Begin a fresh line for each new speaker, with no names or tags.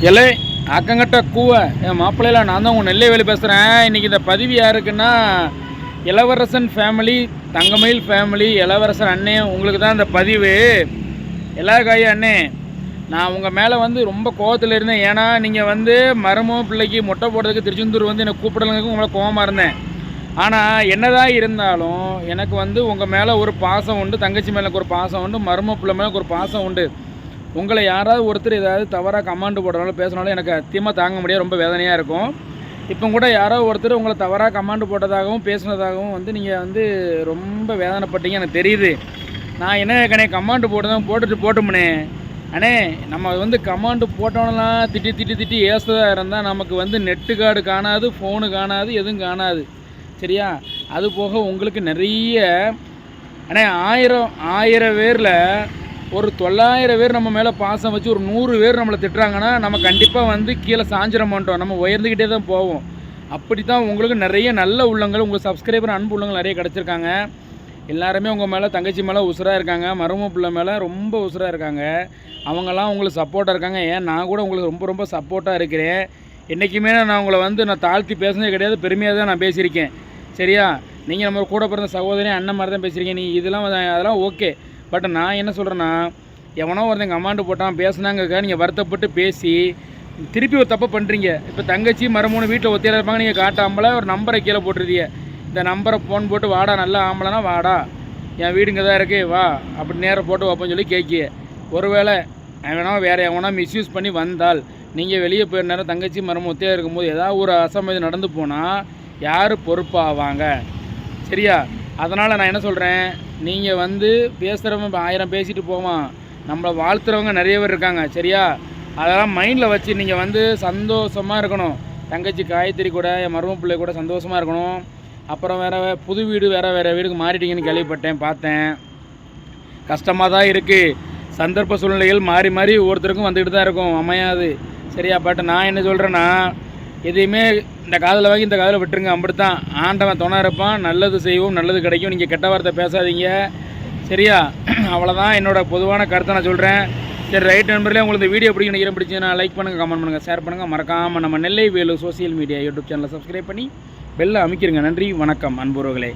எல்லை அக்கங்கட்ட கூவ என் மாப்பிள்ளையில் நான் தான் உங்கள் நெல்லைவேலி பேசுகிறேன். இன்றைக்கி இந்த பதிவு யாருக்குன்னா இளவரசன் ஃபேமிலி, தங்கமயில் ஃபேமிலி, இளவரசன் அண்ணே உங்களுக்கு தான் இந்த பதிவு. எல்லா காயும் அண்ணே, நான் உங்கள் மேலே ரொம்ப கோவத்தில் இருந்தேன். ஏன்னா நீங்கள் மரமோ பிள்ளைக்கு மொட்டை போடுறதுக்கு திருச்செந்தூர் என்னை கூப்பிடலங்க உங்களை கோவமாக இருந்தேன். ஆனால் என்னதான் இருந்தாலும் எனக்கு உங்கள் மேலே ஒரு பாசம் உண்டு, தங்கச்சி மேலே ஒரு பாசம் உண்டு, மரும பிள்ளை மேலே ஒரு பாசம் உண்டு. உங்களை யாராவது ஒருத்தர் ஏதாவது தவறாக கமாண்டு போடுறனாலும் பேசுனாலும் எனக்கு அத்தியமாக தாங்க முடியாது, ரொம்ப வேதனையாக இருக்கும். இப்போ கூட யாரோ ஒருத்தர் உங்களை தவறாக கமாண்டு போட்டதாகவும் பேசுனதாகவும் நீங்கள் ரொம்ப வேதனைப்பட்டீங்க, எனக்கு தெரியுது. நான் என்ன கண்ணே கமாண்டு போட்டுமுனே அண்ணே. நம்ம கமாண்டு போட்டோன்னெலாம் திட்டி ஏசுறதா இருந்தால் நமக்கு நெட்டு கார்டு காணாது, ஃபோனு காணாது, எதுவும் காணாது. சரியா? அது போக உங்களுக்கு நிறைய அண்ணே 1000 பேரில் ஒரு 900 பேர் நம்ம மேலே பாசம் வச்சு ஒரு 100 பேர் நம்மளை திட்டுறாங்கன்னா நம்ம கண்டிப்பாக கீழே சாஞ்சிட மாட்டோம், நம்ம உயர்ந்துக்கிட்டே தான் போவோம். அப்படி தான் உங்களுக்கு நிறைய நல்ல உள்ளங்கள், உங்கள் சப்ஸ்கிரைபர் அன்பு உள்ளங்கள் நிறைய கிடச்சிருக்காங்க. எல்லாருமே உங்கள் மேலே தங்கச்சி மேலே உசுராக இருக்காங்க, மரும பிள்ளை மேலே ரொம்ப உசுராக இருக்காங்க. அவங்கெல்லாம் உங்களுக்கு சப்போர்ட்டாக இருக்காங்க. ஏன் நான் கூட உங்களுக்கு ரொம்ப ரொம்ப சப்போர்ட்டாக இருக்கிறேன். என்றைக்குமே நான் உங்களை நான் தாழ்த்தி பேசுனதே கிடையாது, பெருமையாக தான் நான் பேசியிருக்கேன். சரியா? நீங்கள் நம்ம கூட பிறந்த சகோதரி அண்ணன் மாதிரி தான் பேசியிருக்கேன். நீ அதெல்லாம் ஓகே. பட் நான் என்ன சொல்கிறேன்னா, எவனோ ஒருத்தன் கமாண்டு போட்டான் பேசுனாங்க, நீங்கள் வருத்தப்பட்டு பேசி திருப்பி ஒரு தப்பு பண்ணுறீங்க. இப்போ தங்கச்சி மரமூணு வீட்டில் ஒத்தியாக இருப்பாங்க, நீங்கள் காட்டாமல ஒரு நம்பரை கீழே போட்டுருதீங்க. இந்த நம்பரை ஃபோன் போட்டு வாடா, நல்லா ஆம்பளைனா வாடா, என் வீடு இங்கே தான் இருக்கு வா, அப்படி நேரம் போட்டு வைப்போன்னு சொல்லி கேட்கிய. ஒருவேளை எவனோ வேறு எவனோ மிஸ்யூஸ் பண்ணி வந்தால் நீங்கள் வெளியே போயிட நேரம் தங்கச்சி மரம் ஒத்தியாக இருக்கும்போது ஏதாவது ஒரு அசம்பவிதம் நடந்து போனால் யார் பொறுப்பாவாங்க? சரியா? அதனால் நான் என்ன சொல்கிறேன், நீங்கள் பேசுகிறவங்க 1000 பேசிட்டு போவான், நம்மளை வாழ்த்துறவங்க நிறைய பேர் இருக்காங்க. சரியா? அதெல்லாம் மைண்டில் வச்சு நீங்கள் சந்தோஷமாக இருக்கணும். தங்கச்சி காயத்ரி கூட என் மரும பிள்ளை கூட சந்தோஷமாக இருக்கணும். அப்புறம் புது வீடு வேறு வீடுக்கு மாறிட்டீங்கன்னு கேள்விப்பட்டேன், பார்த்தேன். கஷ்டமாக தான் இருக்குது. சந்தர்ப்ப சூழ்நிலைகள் மாறி மாறி ஒவ்வொருத்தருக்கும் வந்துக்கிட்டு தான் இருக்கும், அமையாது. சரியா? பட் நான் என்ன சொல்கிறேன்னா, எதையுமே இந்த காதில் வாங்கி இந்த காதில் விட்டுருங்க. அப்படித்தான் ஆண்டவன் துணை இருப்பான். நல்லது செய்வோம், நல்லது கிடைக்கும். நீங்கள் கெட்ட வார்த்தை பேசாதீங்க. சரியா? அவ்வளோதான் என்னோடய பொதுவான கருத்தை நான் சொல்கிறேன். சரி, ரைட் நண்பர்களே, உங்களுக்கு இந்த வீடியோ பிடிச்சிச்சுன்னா லைக் பண்ணுங்கள், கமெண்ட் பண்ணுங்கள், ஷேர் பண்ணுங்கள். மறக்காமல் நம்ம நெல்லைவேலு சோசியல் மீடியா யூடியூப் சேனலை சப்ஸ்கிரைப் பண்ணி பெல்லை அமைக்கிருங்க. நன்றி, வணக்கம் அன்புறவுகளே.